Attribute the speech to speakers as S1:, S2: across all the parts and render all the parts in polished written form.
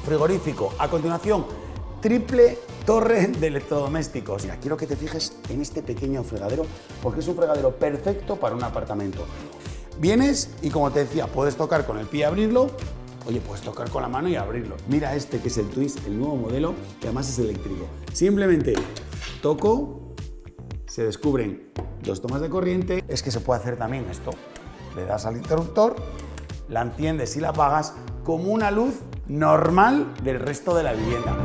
S1: frigorífico. A continuación, triple torre de electrodomésticos. Mira, quiero que te fijes en este pequeño fregadero porque es un fregadero perfecto para un apartamento. Vienes y, como te decía, puedes tocar con el pie y abrirlo. Oye, puedes tocar con la mano y abrirlo. Mira este que es el Twist, el nuevo modelo, que además es eléctrico. Simplemente toco, se descubren 2 tomas de corriente. Es que se puede hacer también esto. Le das al interruptor, la enciendes y la apagas como una luz normal del resto de la vivienda.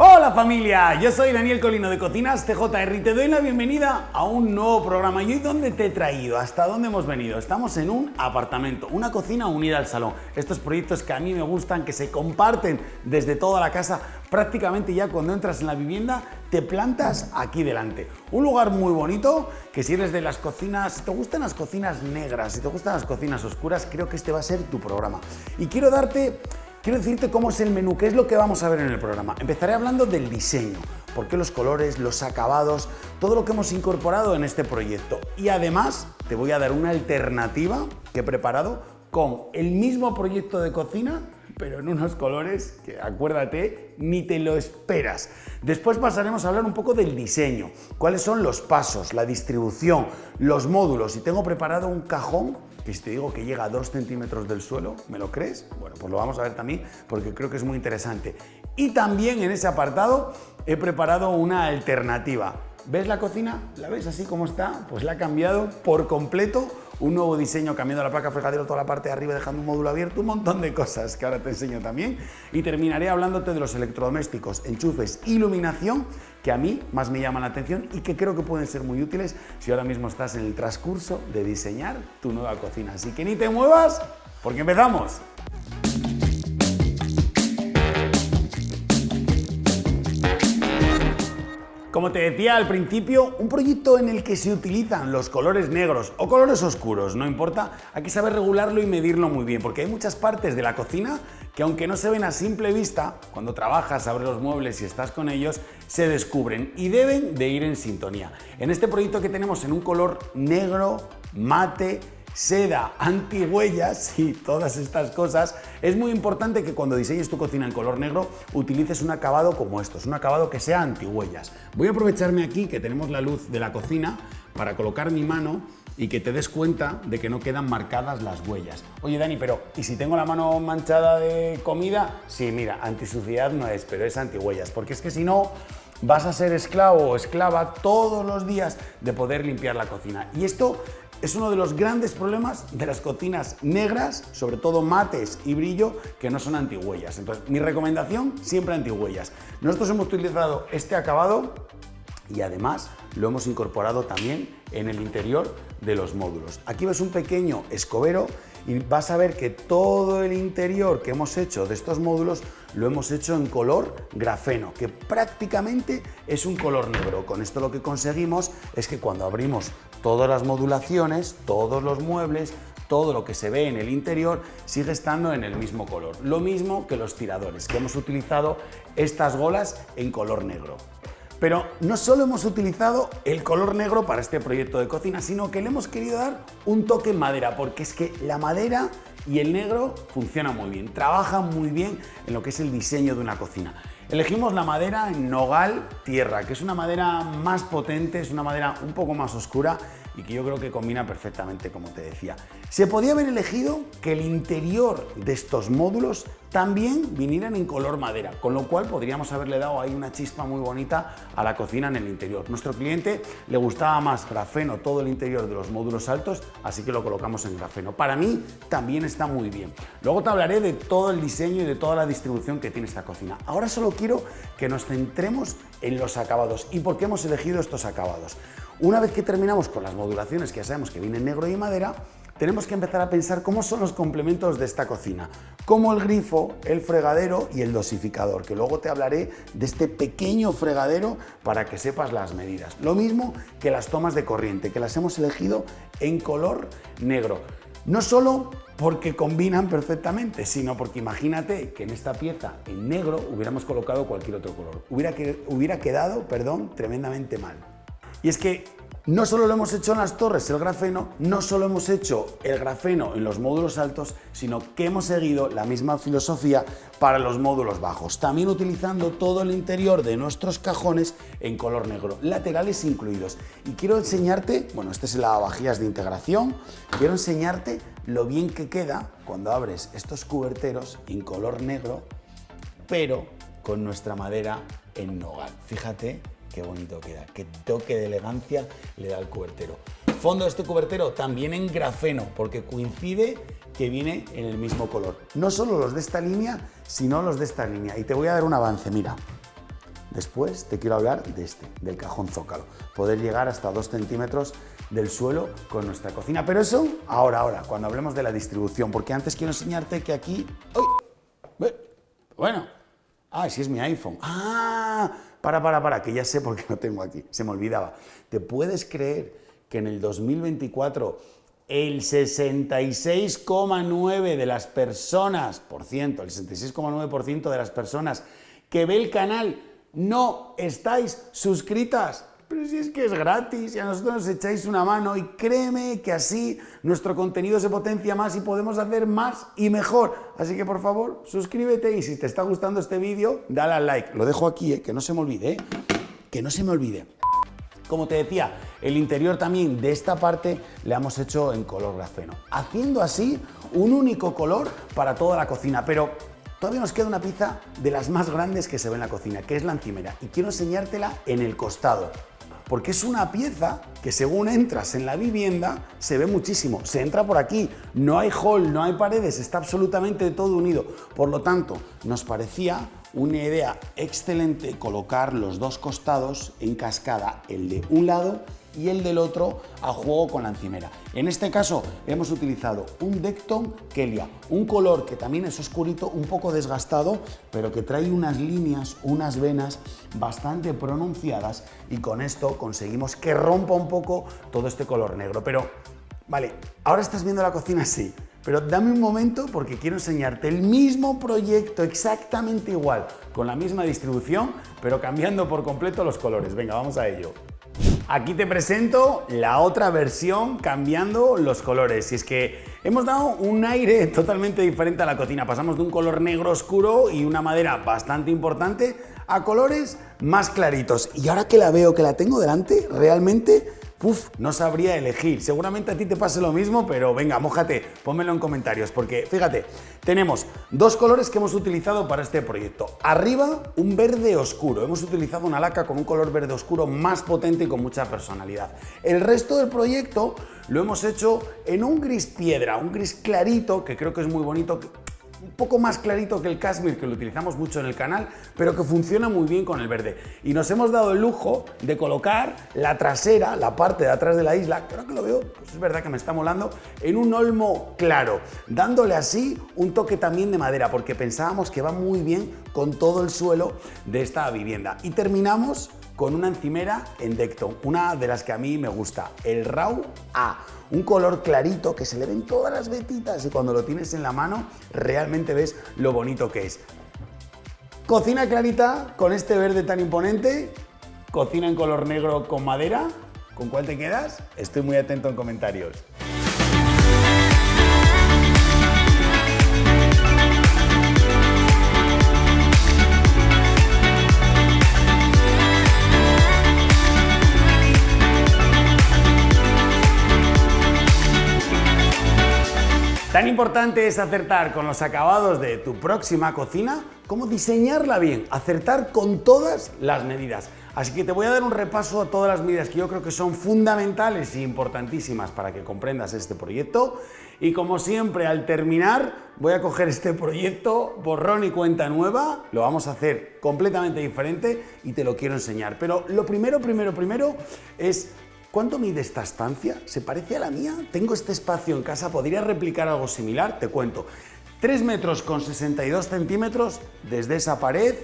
S1: ¡Hola familia! Yo soy Daniel Colino de Cocinas CJR y te doy la bienvenida a un nuevo programa. ¿Y hoy dónde te he traído? ¿Hasta dónde hemos venido? Estamos en un apartamento, una cocina unida al salón. Estos proyectos que a mí me gustan, que se comparten desde toda la casa, prácticamente ya cuando entras en la vivienda te plantas aquí delante. Un lugar muy bonito, que si eres de las cocinas, si te gustan las cocinas negras, si te gustan las cocinas oscuras, creo que este va a ser tu programa. Y quiero decirte cómo es el menú, qué es lo que vamos a ver en el programa. Empezaré hablando del diseño, por qué los colores, los acabados, todo lo que hemos incorporado en este proyecto. Y además te voy a dar una alternativa que he preparado con el mismo proyecto de cocina, pero en unos colores que, acuérdate, ni te lo esperas. Después pasaremos a hablar un poco del diseño, cuáles son los pasos, la distribución, los módulos. Y tengo preparado un cajón que si te digo que llega a 2 centímetros del suelo, ¿me lo crees? Bueno, pues lo vamos a ver también porque creo que es muy interesante. Y también en ese apartado he preparado una alternativa. ¿Ves la cocina? ¿La ves así como está? Pues la he cambiado por completo. Un nuevo diseño, cambiando la placa fregadero, toda la parte de arriba, dejando un módulo abierto, un montón de cosas que ahora te enseño también. Y terminaré hablándote de los electrodomésticos, enchufes, iluminación, que a mí más me llaman la atención y que creo que pueden ser muy útiles si ahora mismo estás en el transcurso de diseñar tu nueva cocina. Así que ni te muevas, porque empezamos. Como te decía al principio, un proyecto en el que se utilizan los colores negros o colores oscuros, no importa, hay que saber regularlo y medirlo muy bien, porque hay muchas partes de la cocina que, aunque no se ven a simple vista, cuando trabajas, abres los muebles y estás con ellos, se descubren y deben de ir en sintonía. En este proyecto que tenemos en un color negro, mate, seda, antihuellas y todas estas cosas, es muy importante que cuando diseñes tu cocina en color negro utilices un acabado como estos, un acabado que sea antihuellas. Voy a aprovecharme aquí que tenemos la luz de la cocina para colocar mi mano y que te des cuenta de que no quedan marcadas las huellas. Oye Dani, pero ¿y si tengo la mano manchada de comida? Sí, mira, antisuciedad no es, pero es antihuellas, porque es que si no vas a ser esclavo o esclava todos los días de poder limpiar la cocina. Y esto es uno de los grandes problemas de las cocinas negras, sobre todo mates y brillo, que no son antihuellas. Entonces, mi recomendación, siempre antihuellas. Nosotros hemos utilizado este acabado y además lo hemos incorporado también en el interior de los módulos. Aquí ves un pequeño escobero y vas a ver que todo el interior que hemos hecho de estos módulos lo hemos hecho en color grafeno, que prácticamente es un color negro. Con esto lo que conseguimos es que cuando abrimos todas las modulaciones, todos los muebles, todo lo que se ve en el interior sigue estando en el mismo color. Lo mismo que los tiradores, que hemos utilizado estas golas en color negro. Pero no solo hemos utilizado el color negro para este proyecto de cocina, sino que le hemos querido dar un toque en madera, porque es que la madera y el negro funcionan muy bien, trabajan muy bien en lo que es el diseño de una cocina. Elegimos la madera en nogal tierra, que es una madera más potente, es una madera un poco más oscura y que yo creo que combina perfectamente, como te decía. Se podía haber elegido que el interior de estos módulos también vinieran en color madera, con lo cual podríamos haberle dado ahí una chispa muy bonita a la cocina en el interior. Nuestro cliente le gustaba más grafeno todo el interior de los módulos altos, así que lo colocamos en grafeno. Para mí también está muy bien. Luego te hablaré de todo el diseño y de toda la distribución que tiene esta cocina. Ahora solo quiero que nos centremos en los acabados y por qué hemos elegido estos acabados. Una vez que terminamos con las modulaciones, que ya sabemos que vienen negro y madera, tenemos que empezar a pensar cómo son los complementos de esta cocina, como el grifo, el fregadero y el dosificador, que luego te hablaré de este pequeño fregadero para que sepas las medidas. Lo mismo que las tomas de corriente, que las hemos elegido en color negro. No solo porque combinan perfectamente, sino porque imagínate que en esta pieza en negro hubiéramos colocado cualquier otro color. Hubiera quedado, tremendamente mal. Y es que No solo lo hemos hecho en las torres el grafeno, no solo hemos hecho el grafeno en los módulos altos, sino que hemos seguido la misma filosofía para los módulos bajos, también utilizando todo el interior de nuestros cajones en color negro, laterales incluidos. Y quiero enseñarte, bueno, este es el lavavajillas de integración, quiero enseñarte lo bien que queda cuando abres estos cuberteros en color negro, pero con nuestra madera en nogal. Fíjate qué bonito queda, qué toque de elegancia le da al cubertero. Fondo de este cubertero también en grafeno, porque coincide que viene en el mismo color. No solo los de esta línea, sino los de esta línea. Y te voy a dar un avance, mira. Después te quiero hablar de este, del cajón zócalo. Poder llegar hasta 2 centímetros del suelo con nuestra cocina. Pero eso, ahora, cuando hablemos de la distribución, porque antes quiero enseñarte que aquí... ¡Uy! Bueno, sí es mi iPhone. Para, que ya sé por qué lo tengo aquí, se me olvidaba. ¿Te puedes creer que en el 2024 el 66,9% de las personas, el 66,9% de las personas que ve el canal no estáis suscritas? Pero si es que es gratis y a nosotros nos echáis una mano y créeme que así nuestro contenido se potencia más y podemos hacer más y mejor. Así que por favor, suscríbete y si te está gustando este vídeo, dale al like. Lo dejo aquí, que no se me olvide, que no se me olvide. Como te decía, el interior también de esta parte le hemos hecho en color grafeno, haciendo así un único color para toda la cocina, pero todavía nos queda una pieza de las más grandes que se ve en la cocina, que es la encimera, y quiero enseñártela en el costado, porque es una pieza que según entras en la vivienda se ve muchísimo, se entra por aquí, no hay hall, no hay paredes, está absolutamente todo unido, por lo tanto nos parecía una idea excelente colocar los dos costados en cascada, el de un lado y el del otro a juego con la encimera. En este caso hemos utilizado un Decton Kelia, un color que también es oscurito, un poco desgastado, pero que trae unas líneas, unas venas bastante pronunciadas y con esto conseguimos que rompa un poco todo este color negro. Pero, vale, ahora estás viendo la cocina así, pero dame un momento porque quiero enseñarte el mismo proyecto exactamente igual, con la misma distribución, pero cambiando por completo los colores. Venga, vamos a ello. Aquí te presento la otra versión cambiando los colores. Y es que hemos dado un aire totalmente diferente a la cocina. Pasamos de un color negro oscuro y una madera bastante importante a colores más claritos. Y ahora que la veo, que la tengo delante, realmente... no sabría elegir. Seguramente a ti te pase lo mismo, pero venga, mójate, pónmelo en comentarios, porque fíjate, tenemos dos colores que hemos utilizado para este proyecto. Arriba, un verde oscuro. Hemos utilizado una laca con un color verde oscuro más potente y con mucha personalidad. El resto del proyecto lo hemos hecho en un gris piedra, un gris clarito, que creo que es muy bonito, un poco más clarito que el cashmere, que lo utilizamos mucho en el canal, pero que funciona muy bien con el verde. Y nos hemos dado el lujo de colocar la trasera, la parte de atrás de la isla, que ahora que lo veo, pues es verdad que me está molando, en un olmo claro, dándole así un toque también de madera, porque pensábamos que va muy bien con todo el suelo de esta vivienda. Y terminamos con una encimera en Decton, una de las que a mí me gusta, el Raw A. Un color clarito que se le ven todas las vetitas y cuando lo tienes en la mano realmente ves lo bonito que es. Cocina clarita con este verde tan imponente, cocina en color negro con madera. ¿Con cuál te quedas? Estoy muy atento en comentarios. Tan importante es acertar con los acabados de tu próxima cocina como diseñarla bien, acertar con todas las medidas. Así que te voy a dar un repaso a todas las medidas que yo creo que son fundamentales e importantísimas para que comprendas este proyecto. Y como siempre, al terminar, voy a coger este proyecto, borrón y cuenta nueva, lo vamos a hacer completamente diferente y te lo quiero enseñar. Pero lo primero es... ¿Cuánto mide esta estancia? ¿Se parece a la mía? Tengo este espacio en casa, ¿podría replicar algo similar? Te cuento. 3 metros con 62 centímetros desde esa pared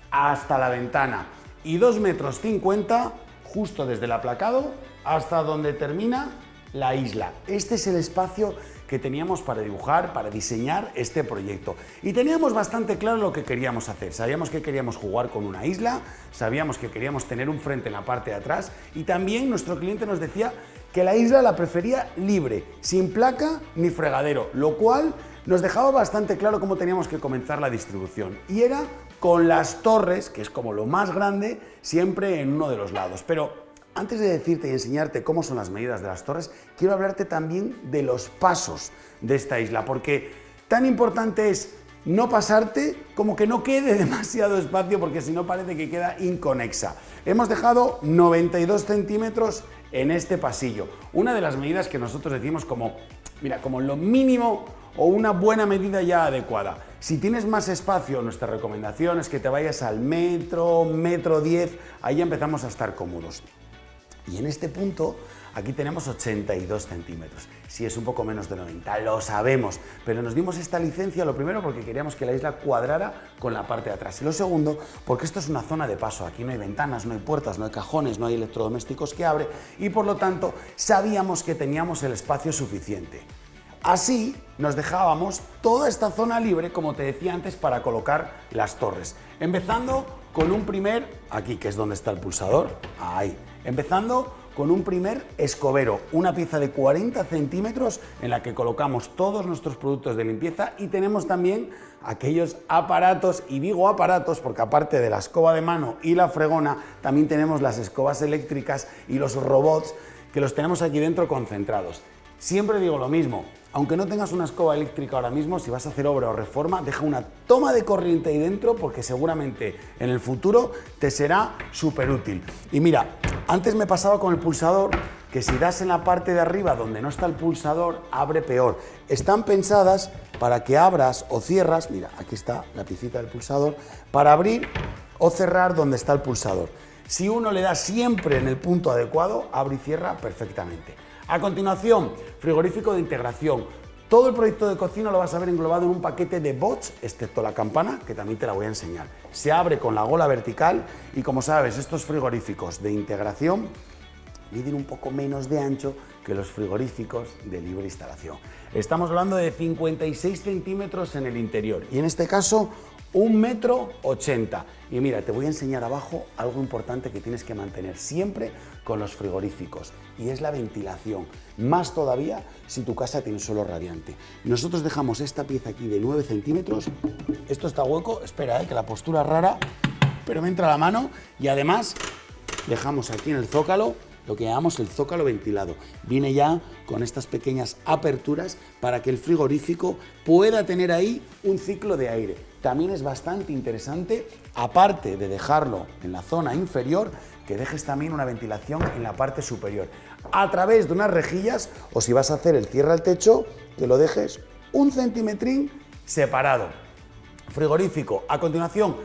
S1: hasta la ventana y 2 metros 50 justo desde el aplacado hasta donde termina la isla. Este es el espacio que teníamos para dibujar, para diseñar este proyecto. Y teníamos bastante claro lo que queríamos hacer. Sabíamos que queríamos jugar con una isla, sabíamos que queríamos tener un frente en la parte de atrás y también nuestro cliente nos decía que la isla la prefería libre, sin placa ni fregadero, lo cual nos dejaba bastante claro cómo teníamos que comenzar la distribución. Y era con las torres, que es como lo más grande, siempre en uno de los lados. Pero antes de decirte y enseñarte cómo son las medidas de las torres, quiero hablarte también de los pasos de esta isla, porque tan importante es no pasarte como que no quede demasiado espacio, porque si no parece que queda inconexa. Hemos dejado 92 centímetros en este pasillo, una de las medidas que nosotros decimos como, mira, como lo mínimo o una buena medida ya adecuada. Si tienes más espacio, nuestra recomendación es que te vayas al metro, metro 10, ahí ya empezamos a estar cómodos. Y en este punto, aquí tenemos 82 centímetros. Sí, es un poco menos de 90, lo sabemos, pero nos dimos esta licencia, lo primero, porque queríamos que la isla cuadrara con la parte de atrás. Y lo segundo, porque esto es una zona de paso. Aquí no hay ventanas, no hay puertas, no hay cajones, no hay electrodomésticos que abre y, por lo tanto, sabíamos que teníamos el espacio suficiente. Así nos dejábamos toda esta zona libre, como te decía antes, para colocar las torres. Empezando con un primer, aquí que es donde está el pulsador, ahí. Empezando con un primer escobero, una pieza de 40 centímetros en la que colocamos todos nuestros productos de limpieza y tenemos también aquellos aparatos, y digo aparatos porque aparte de la escoba de mano y la fregona, también tenemos las escobas eléctricas y los robots que los tenemos aquí dentro concentrados. Siempre digo lo mismo, aunque no tengas una escoba eléctrica ahora mismo, si vas a hacer obra o reforma, deja una toma de corriente ahí dentro porque seguramente en el futuro te será súper útil. Y mira, antes me pasaba con el pulsador que si das en la parte de arriba donde no está el pulsador, abre peor. Están pensadas para que abras o cierras, mira, aquí está la piecita del pulsador, para abrir o cerrar donde está el pulsador. Si uno le da siempre en el punto adecuado, abre y cierra perfectamente. A continuación, frigorífico de integración. Todo el proyecto de cocina lo vas a ver englobado en un paquete de bots, excepto la campana, que también te la voy a enseñar. Se abre con la gola vertical y, como sabes, estos frigoríficos de integración miden un poco menos de ancho que los frigoríficos de libre instalación. Estamos hablando de 56 centímetros en el interior y en este caso 1,80 m. Y mira, te voy a enseñar abajo algo importante que tienes que mantener siempre con los frigoríficos y es la ventilación, más todavía si tu casa tiene suelo radiante. Nosotros dejamos esta pieza aquí de 9 centímetros, esto está hueco, espera, que la postura es rara, pero me entra la mano y además dejamos aquí en el zócalo lo que llamamos el zócalo ventilado. Viene ya con estas pequeñas aperturas para que el frigorífico pueda tener ahí un ciclo de aire. También es bastante interesante, aparte de dejarlo en la zona inferior, que dejes también una ventilación en la parte superior. A través de unas rejillas, o si vas a hacer el cierre al techo, que lo dejes 1 centímetrín separado. Frigorífico. A continuación,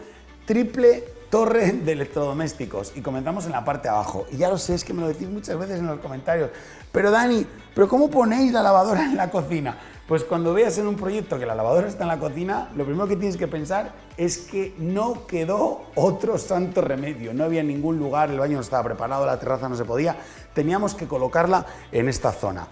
S1: triple torre de electrodomésticos y comenzamos en la parte de abajo. Y ya lo sé, es que me lo decís muchas veces en los comentarios. Pero Dani, ¿pero cómo ponéis la lavadora en la cocina? Pues cuando veas en un proyecto que la lavadora está en la cocina, lo primero que tienes que pensar es que no quedó otro santo remedio. No había ningún lugar, el baño no estaba preparado, la terraza no se podía. Teníamos que colocarla en esta zona.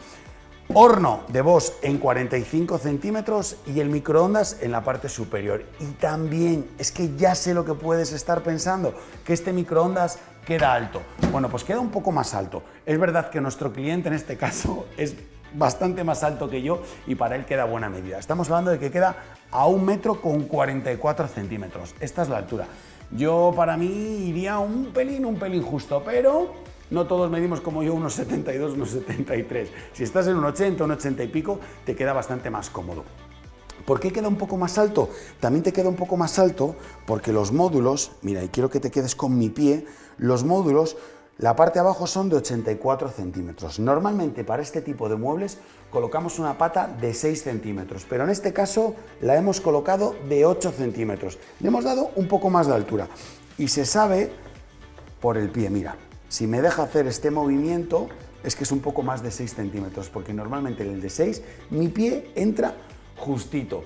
S1: Horno de Bosch en 45 centímetros y el microondas en la parte superior. Y también, es que ya sé lo que puedes estar pensando, que este microondas queda alto. Bueno, pues queda un poco más alto. Es verdad que nuestro cliente en este caso es bastante más alto que yo y para él queda buena medida. Estamos hablando de que queda a 1,44 m. Esta es la altura. Yo para mí iría un pelín justo, pero no todos medimos como yo unos 72, unos 73. Si estás en un 80, un 80 y pico, te queda bastante más cómodo. ¿Por qué queda un poco más alto? También te queda un poco más alto porque los módulos, mira, y quiero que te quedes con mi pie, los módulos, la parte de abajo son de 84 centímetros. Normalmente para este tipo de muebles colocamos una pata de 6 centímetros, pero en este caso la hemos colocado de 8 centímetros. Le hemos dado un poco más de altura y se sabe por el pie, mira. Si me deja hacer este movimiento, es que es un poco más de 6 centímetros, porque normalmente en el de 6 mi pie entra justito.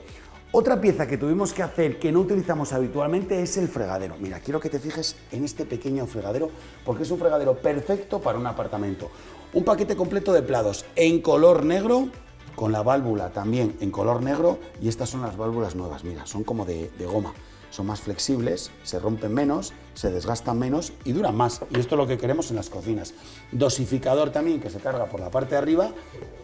S1: Otra pieza que tuvimos que hacer que no utilizamos habitualmente es el fregadero. Mira, quiero que te fijes en este pequeño fregadero, porque es un fregadero perfecto para un apartamento. Un paquete completo de platos en color negro, con la válvula también en color negro, y estas son las válvulas nuevas, mira, son como de goma, son más flexibles, se rompen menos, se desgastan menos y duran más, y esto es lo que queremos en las cocinas. Dosificador también que se carga por la parte de arriba,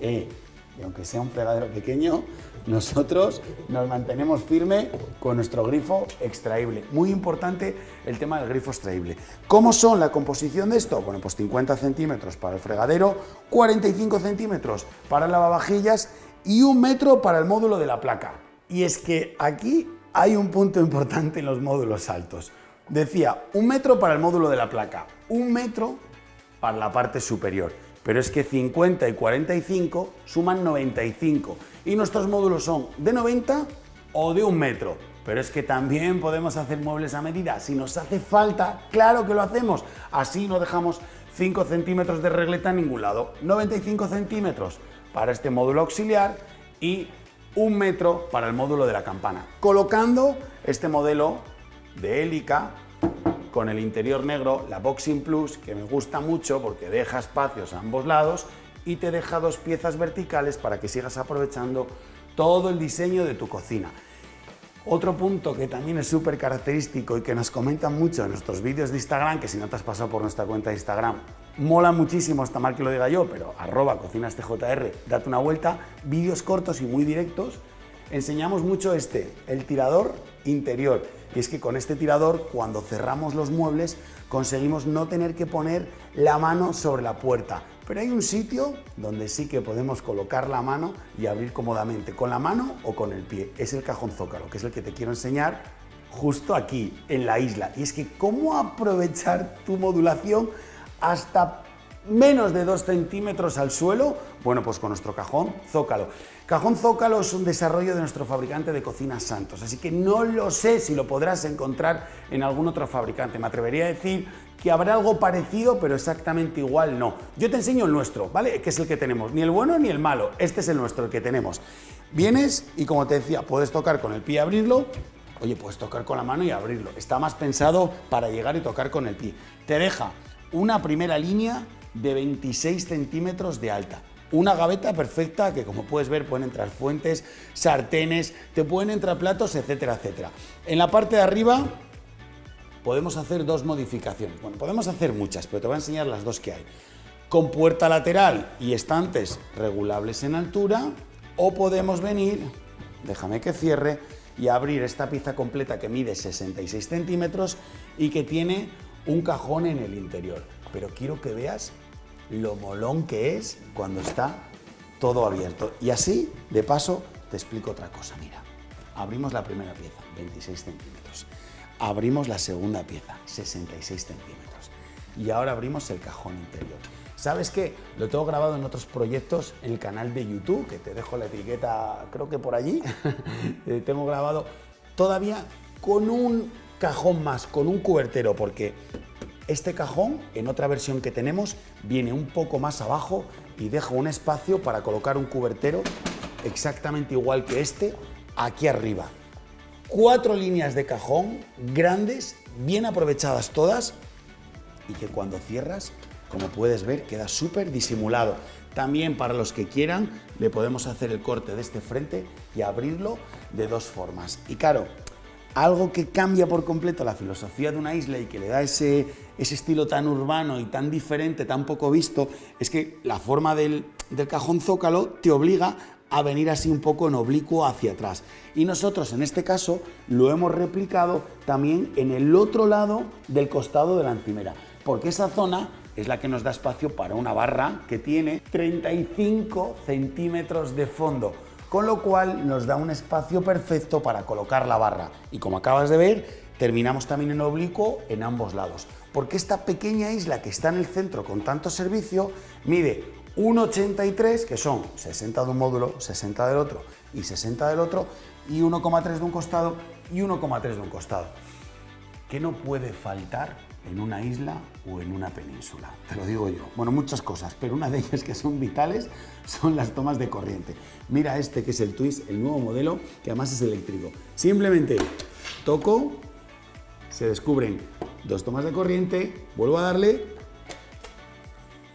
S1: y aunque sea un fregadero pequeño, nosotros nos mantenemos firme con nuestro grifo extraíble. Muy importante el tema del grifo extraíble. ¿Cómo son la composición de esto? Bueno, pues 50 centímetros para el fregadero, 45 centímetros para el lavavajillas y 1 metro para el módulo de la placa. Y es que aquí hay un punto importante en los módulos altos. Decía, 1 metro para el módulo de la placa, 1 metro para la parte superior. Pero es que 50 y 45 suman 95 y nuestros módulos son de 90 o de 1 metro. Pero es que también podemos hacer muebles a medida. Si nos hace falta, claro que lo hacemos. Así no dejamos 5 centímetros de regleta en ningún lado. 95 centímetros para este módulo auxiliar y 1 metro para el módulo de la campana. Colocando este modelo de hélica con el interior negro, la Boxing Plus, que me gusta mucho porque deja espacios a ambos lados y te deja 2 piezas verticales para que sigas aprovechando todo el diseño de tu cocina. Otro punto que también es súper característico y que nos comentan mucho en nuestros vídeos de Instagram, que si no te has pasado por nuestra cuenta de Instagram, mola muchísimo, está mal que lo diga yo, pero @cocinastjr, date una vuelta, vídeos cortos y muy directos. Enseñamos mucho el tirador interior, y es que con este tirador, cuando cerramos los muebles, conseguimos no tener que poner la mano sobre la puerta, pero hay un sitio donde sí que podemos colocar la mano y abrir cómodamente, con la mano o con el pie. Es el cajón zócalo, que es el que te quiero enseñar justo aquí, en la isla. Y es que cómo aprovechar tu modulación hasta menos de 2 centímetros al suelo, bueno, pues con nuestro cajón zócalo. Cajón zócalo es un desarrollo de nuestro fabricante de cocinas Santos, así que no lo sé si lo podrás encontrar en algún otro fabricante. Me atrevería a decir que habrá algo parecido, pero exactamente igual no. Yo te enseño el nuestro, ¿vale? Que es el que tenemos, ni el bueno ni el malo, este es el nuestro, el que tenemos. Vienes y, como te decía, puedes tocar con el pie y abrirlo. Oye, puedes tocar con la mano y abrirlo. Está más pensado para llegar y tocar con el pie. Te deja una primera línea de 26 centímetros de alta. Una gaveta perfecta que, como puedes ver, pueden entrar fuentes, sartenes, te pueden entrar platos, etcétera, etcétera. En la parte de arriba podemos hacer 2 modificaciones. Bueno, podemos hacer muchas, pero te voy a enseñar las 2 que hay. Con puerta lateral y estantes regulables en altura, o podemos venir, déjame que cierre, y abrir esta pieza completa que mide 66 centímetros y que tiene un cajón en el interior. Pero quiero que veas lo molón que es cuando está todo abierto. Y así, de paso, te explico otra cosa. Mira, abrimos la primera pieza, 26 centímetros. Abrimos la segunda pieza, 66 centímetros. Y ahora abrimos el cajón interior. ¿Sabes qué? Lo tengo grabado en otros proyectos en el canal de YouTube, que te dejo la etiqueta, creo que por allí. Tengo grabado todavía con un cajón más, con un cubertero, porque este cajón, en otra versión que tenemos, viene un poco más abajo y deja un espacio para colocar un cubertero exactamente igual que este aquí arriba. 4 líneas de cajón grandes, bien aprovechadas todas, y que cuando cierras, como puedes ver, queda súper disimulado. También, para los que quieran, le podemos hacer el corte de este frente y abrirlo de 2 formas. Y claro, algo que cambia por completo la filosofía de una isla y que le da ese estilo tan urbano y tan diferente, tan poco visto, es que la forma del cajón zócalo te obliga a venir así un poco en oblicuo hacia atrás. Y nosotros, en este caso, lo hemos replicado también en el otro lado del costado de la encimera, porque esa zona es la que nos da espacio para una barra que tiene 35 centímetros de fondo, con lo cual nos da un espacio perfecto para colocar la barra. Y como acabas de ver, terminamos también en oblicuo en ambos lados, porque esta pequeña isla que está en el centro con tanto servicio mide 1,83, que son 60 de un módulo, 60 del otro y 60 del otro, y 1,3 de un costado y 1,3 de un costado. ¿Qué no puede faltar en una isla o en una península? Te lo digo yo. Bueno, muchas cosas, pero una de ellas que son vitales son las tomas de corriente. Mira este, que es el Twist, el nuevo modelo, que además es eléctrico. Simplemente toco, se descubren 2 tomas de corriente, vuelvo a darle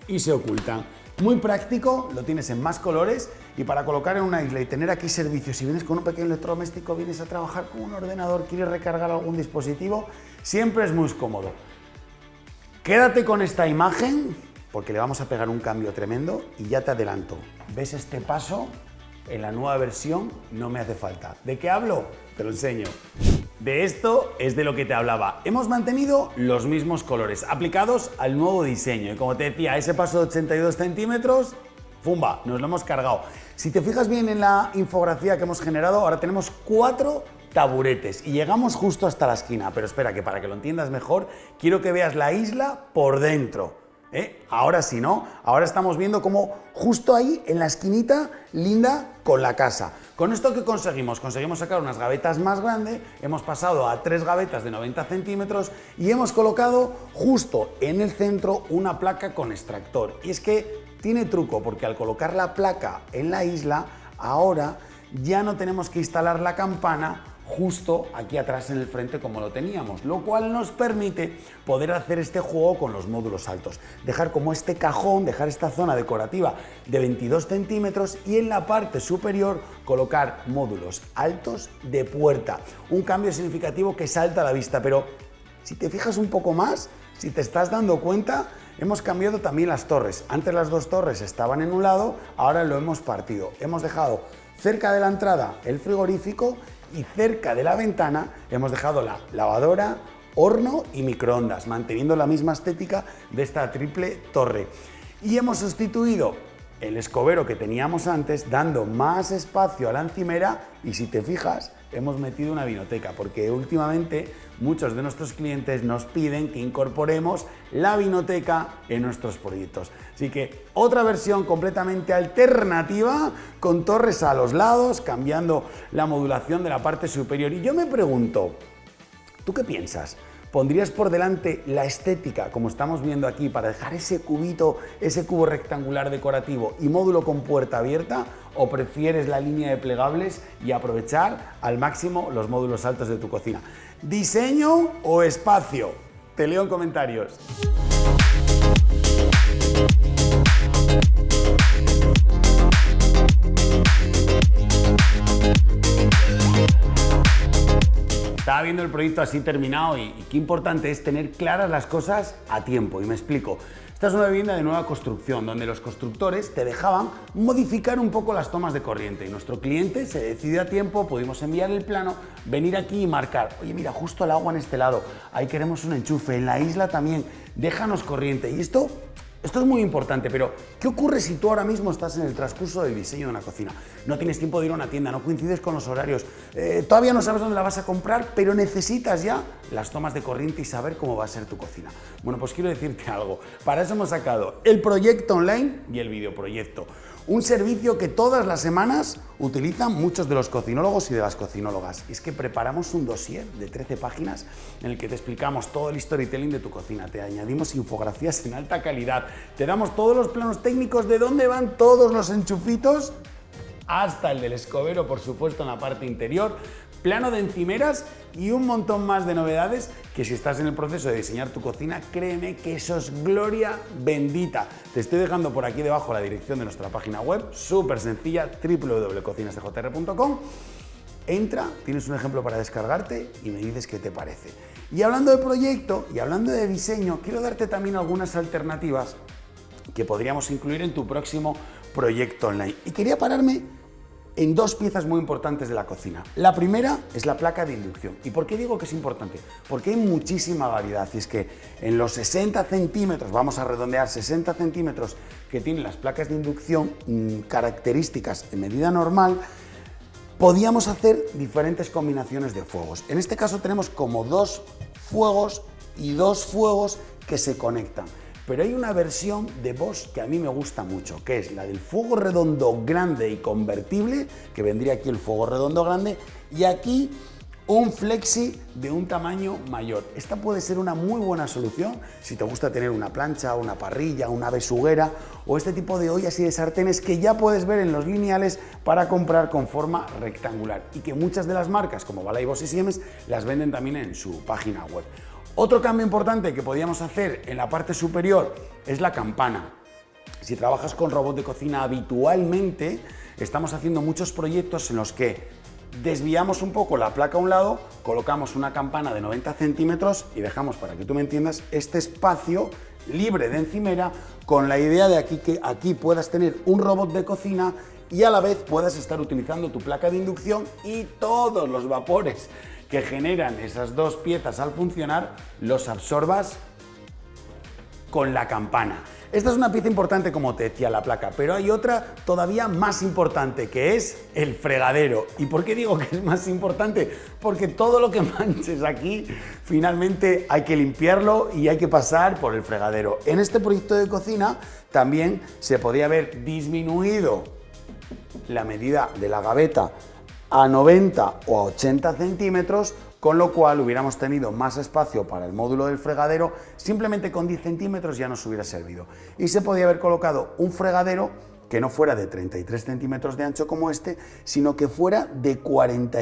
S1: y se ocultan. Muy práctico, lo tienes en más colores Y para colocar en una isla y tener aquí servicios, si vienes con un pequeño electrodoméstico, vienes a trabajar con un ordenador, quieres recargar algún dispositivo, siempre es muy cómodo. Quédate con esta imagen porque le vamos a pegar un cambio tremendo y ya te adelanto. ¿Ves este paso? En la nueva versión no me hace falta. ¿De qué hablo? Te lo enseño. De esto es de lo que te hablaba. Hemos mantenido los mismos colores aplicados al nuevo diseño. Y como te decía, ese paso de 82 centímetros, ¡pumba!, nos lo hemos cargado. Si te fijas bien en la infografía que hemos generado, ahora tenemos 4 taburetes y llegamos justo hasta la esquina. Pero espera, que para que lo entiendas mejor, quiero que veas la isla por dentro. Ahora sí, ¿no? Ahora estamos viendo cómo justo ahí en la esquinita linda con la casa. ¿Con esto qué conseguimos? Conseguimos sacar unas gavetas más grandes, hemos pasado a 3 gavetas de 90 centímetros y hemos colocado justo en el centro una placa con extractor. Y es que tiene truco porque al colocar la placa en la isla, ahora ya no tenemos que instalar la campana justo aquí atrás en el frente como lo teníamos, lo cual nos permite poder hacer este juego con los módulos altos, dejar como este cajón, dejar esta zona decorativa de 22 centímetros y en la parte superior colocar módulos altos de puerta, un cambio significativo que salta a la vista, pero si te fijas un poco más, si te estás dando cuenta, hemos cambiado también las torres. Antes las 2 torres estaban en un lado, ahora lo hemos partido, hemos dejado cerca de la entrada el frigorífico y cerca de la ventana hemos dejado la lavadora, horno y microondas, manteniendo la misma estética de esta triple torre. Y hemos sustituido el escobero que teníamos antes, dando más espacio a la encimera y si te fijas, hemos metido una vinoteca, porque últimamente muchos de nuestros clientes nos piden que incorporemos la vinoteca en nuestros proyectos. Así que otra versión completamente alternativa, con torres a los lados, cambiando la modulación de la parte superior. Y yo me pregunto, ¿tú qué piensas? ¿Pondrías por delante la estética, como estamos viendo aquí, para dejar ese cubito, ese cubo rectangular decorativo y módulo con puerta abierta? ¿O prefieres la línea de plegables y aprovechar al máximo los módulos altos de tu cocina? ¿Diseño o espacio? Te leo en comentarios. Estaba viendo el proyecto así terminado y qué importante es tener claras las cosas a tiempo, y me explico. Esta es una vivienda de nueva construcción donde los constructores te dejaban modificar un poco las tomas de corriente y nuestro cliente se decidió a tiempo, pudimos enviar el plano, venir aquí y marcar, oye mira, justo el agua en este lado, ahí queremos un enchufe, en la isla también, déjanos corriente. Y esto es muy importante, pero ¿qué ocurre si tú ahora mismo estás en el transcurso del diseño de una cocina? No tienes tiempo de ir a una tienda, no coincides con los horarios, todavía no sabes dónde la vas a comprar, pero necesitas ya las tomas de corriente y saber cómo va a ser tu cocina. Bueno, pues quiero decirte algo. Para eso hemos sacado el proyecto online y el videoproyecto. Un servicio que todas las semanas utilizan muchos de los cocinólogos y de las cocinólogas. Y es que preparamos un dossier de 13 páginas en el que te explicamos todo el storytelling de tu cocina. Te añadimos infografías en alta calidad. Te damos todos los planos técnicos de dónde van todos los enchufitos, hasta el del escobero, por supuesto, en la parte interior, plano de encimeras y un montón más de novedades que si estás en el proceso de diseñar tu cocina, créeme que eso es gloria bendita. Te estoy dejando por aquí debajo la dirección de nuestra página web, súper sencilla, www.cocinasdjr.com. Entra, tienes un ejemplo para descargarte y me dices qué te parece. Y hablando de proyecto y hablando de diseño, quiero darte también algunas alternativas que podríamos incluir en tu próximo proyecto online. Y quería pararme en 2 piezas muy importantes de la cocina. La primera es la placa de inducción. ¿Y por qué digo que es importante? Porque hay muchísima variedad. Y es que en los 60 centímetros, vamos a redondear 60 centímetros que tienen las placas de inducción, características en medida normal, podíamos hacer diferentes combinaciones de fuegos. En este caso tenemos como 2 fuegos y 2 fuegos que se conectan. Pero hay una versión de Bosch que a mí me gusta mucho, que es la del fuego redondo grande y convertible, que vendría aquí el fuego redondo grande, y aquí un flexi de un tamaño mayor. Esta puede ser una muy buena solución si te gusta tener una plancha, una parrilla, una besuguera o este tipo de ollas y de sartenes que ya puedes ver en los lineales para comprar con forma rectangular y que muchas de las marcas como Balay, Bosch y Siemens las venden también en su página web. Otro cambio importante que podíamos hacer en la parte superior es la campana. Si trabajas con robot de cocina habitualmente, estamos haciendo muchos proyectos en los que desviamos un poco la placa a un lado, colocamos una campana de 90 centímetros y dejamos, para que tú me entiendas, este espacio libre de encimera con la idea de que aquí puedas tener un robot de cocina y a la vez puedas estar utilizando tu placa de inducción y todos los vapores que generan esas dos piezas al funcionar los absorbas con la campana. Esta es una pieza importante, como te decía, la placa, pero hay otra todavía más importante, que es el fregadero. ¿Y por qué digo que es más importante? Porque todo lo que manches aquí, finalmente hay que limpiarlo y hay que pasar por el fregadero. En este proyecto de cocina también se podía haber disminuido la medida de la gaveta a 90 o a 80 centímetros, con lo cual hubiéramos tenido más espacio para el módulo del fregadero. Simplemente con 10 centímetros ya nos hubiera servido. Y se podía haber colocado un fregadero que no fuera de 33 centímetros de ancho como este, sino que fuera de 40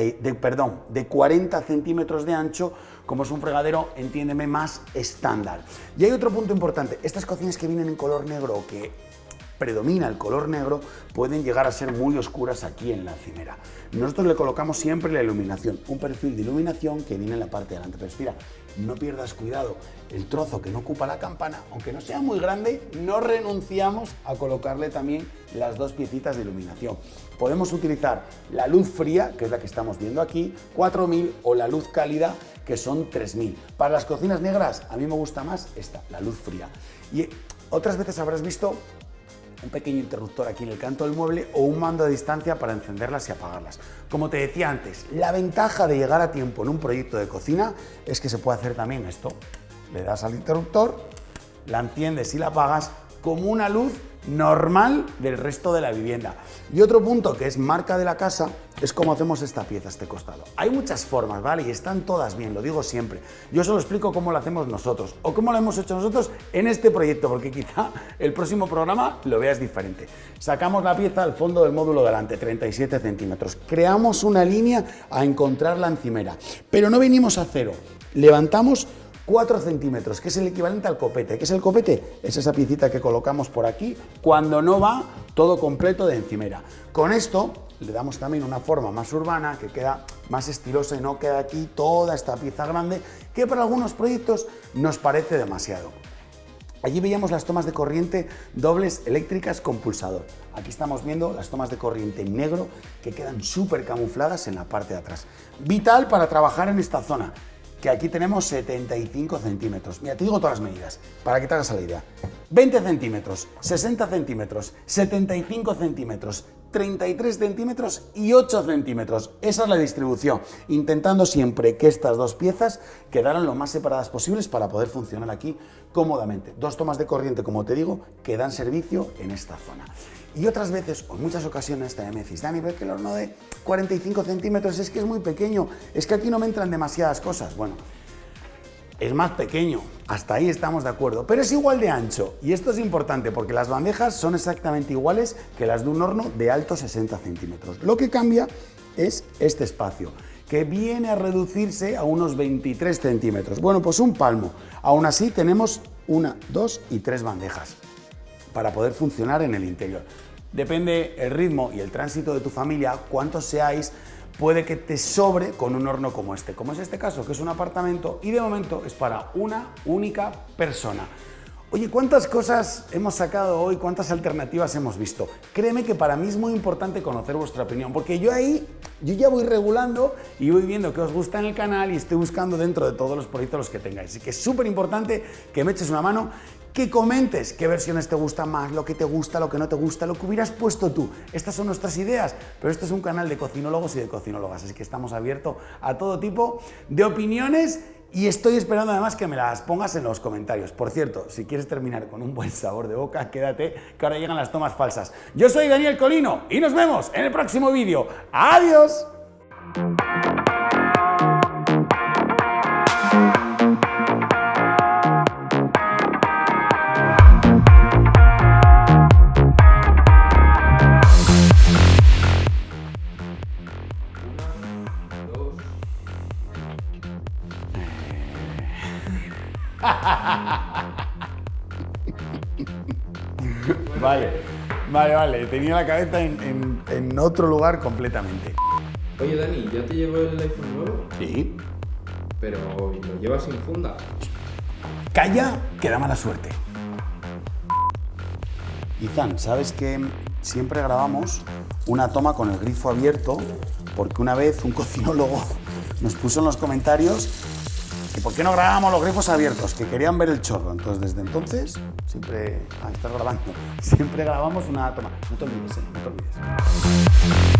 S1: centímetros de ancho, como es un fregadero, entiéndeme, más estándar. Y hay otro punto importante: estas cocinas que vienen en color negro, que predomina el color negro, pueden llegar a ser muy oscuras aquí en la encimera. Nosotros le colocamos siempre la iluminación, un perfil de iluminación que viene en la parte de delante. Pero mira, no pierdas cuidado, el trozo que no ocupa la campana, aunque no sea muy grande, no renunciamos a colocarle también las dos piecitas de iluminación. Podemos utilizar la luz fría, que es la que estamos viendo aquí, 4000, o la luz cálida, que son 3000. Para las cocinas negras, a mí me gusta más esta, la luz fría. Y otras veces habrás visto un pequeño interruptor aquí en el canto del mueble o un mando a distancia para encenderlas y apagarlas. Como te decía antes, la ventaja de llegar a tiempo en un proyecto de cocina es que se puede hacer también esto. Le das al interruptor, la enciendes y la apagas como una luz normal del resto de la vivienda. Y otro punto que es marca de la casa es cómo hacemos esta pieza, este costado. Hay muchas formas, ¿vale? Y están todas bien, lo digo siempre. Yo solo explico cómo lo hacemos nosotros o cómo lo hemos hecho nosotros en este proyecto, porque quizá el próximo programa lo veas diferente. Sacamos la pieza al fondo del módulo delante, 37 centímetros. Creamos una línea a encontrar la encimera, pero no venimos a cero. Levantamos 4 centímetros, que es el equivalente al copete. ¿Qué es el copete? Es esa piecita que colocamos por aquí cuando no va todo completo de encimera. Con esto le damos también una forma más urbana, que queda más estilosa y no queda aquí toda esta pieza grande, que para algunos proyectos nos parece demasiado. Allí veíamos las tomas de corriente dobles eléctricas con pulsador. Aquí estamos viendo las tomas de corriente en negro, que quedan súper camufladas en la parte de atrás. Vital para trabajar en esta zona, que aquí tenemos 75 centímetros. Mira, te digo todas las medidas, para que te hagas la idea. 20 centímetros, 60 centímetros, 75 centímetros, 33 centímetros y 8 centímetros. Esa es la distribución, intentando siempre que estas dos piezas quedaran lo más separadas posibles para poder funcionar aquí cómodamente. Dos tomas de corriente, como te digo, que dan servicio en esta zona. Y otras veces, o en muchas ocasiones, también me decís: Dani, pero es que el horno de 45 centímetros es que es muy pequeño, es que aquí no me entran demasiadas cosas. Bueno, es más pequeño, hasta ahí estamos de acuerdo, pero es igual de ancho. Y esto es importante porque las bandejas son exactamente iguales que las de un horno de alto 60 centímetros. Lo que cambia es este espacio, que viene a reducirse a unos 23 centímetros. Bueno, pues un palmo. Aún así tenemos 1, 2 y 3 bandejas para poder funcionar en el interior. Depende el ritmo y el tránsito de tu familia, cuántos seáis, puede que te sobre con un horno como es este caso, que es un apartamento y de momento es para una única persona. Oye, ¿cuántas cosas hemos sacado hoy? ¿Cuántas alternativas hemos visto? Créeme que para mí es muy importante conocer vuestra opinión, porque yo ya voy regulando y voy viendo qué os gusta en el canal y estoy buscando dentro de todos los proyectos que tengáis. Así que es súper importante que me eches una mano, que comentes qué versiones te gustan más, lo que te gusta, lo que no te gusta, lo que hubieras puesto tú. Estas son nuestras ideas, pero esto es un canal de cocinólogos y de cocinólogas, así que estamos abiertos a todo tipo de opiniones y estoy esperando además que me las pongas en los comentarios. Por cierto, si quieres terminar con un buen sabor de boca, quédate, que ahora llegan las tomas falsas. Yo soy Daniel Colino y nos vemos en el próximo vídeo. ¡Adiós! Vale. Tenía la cabeza en otro lugar completamente.
S2: Oye, Dani, ¿ya te llegó el iPhone nuevo?
S1: Sí.
S2: Pero ¿lo llevas sin funda?
S1: Calla, que da mala suerte. Izan, ¿sabes que siempre grabamos una toma con el grifo abierto? Porque una vez un cocinólogo nos puso en los comentarios que por qué no grabábamos los grifos abiertos, que querían ver el chorro. Entonces, desde entonces, siempre... estás grabando. Siempre grabamos una toma. No te olvides, no te olvides.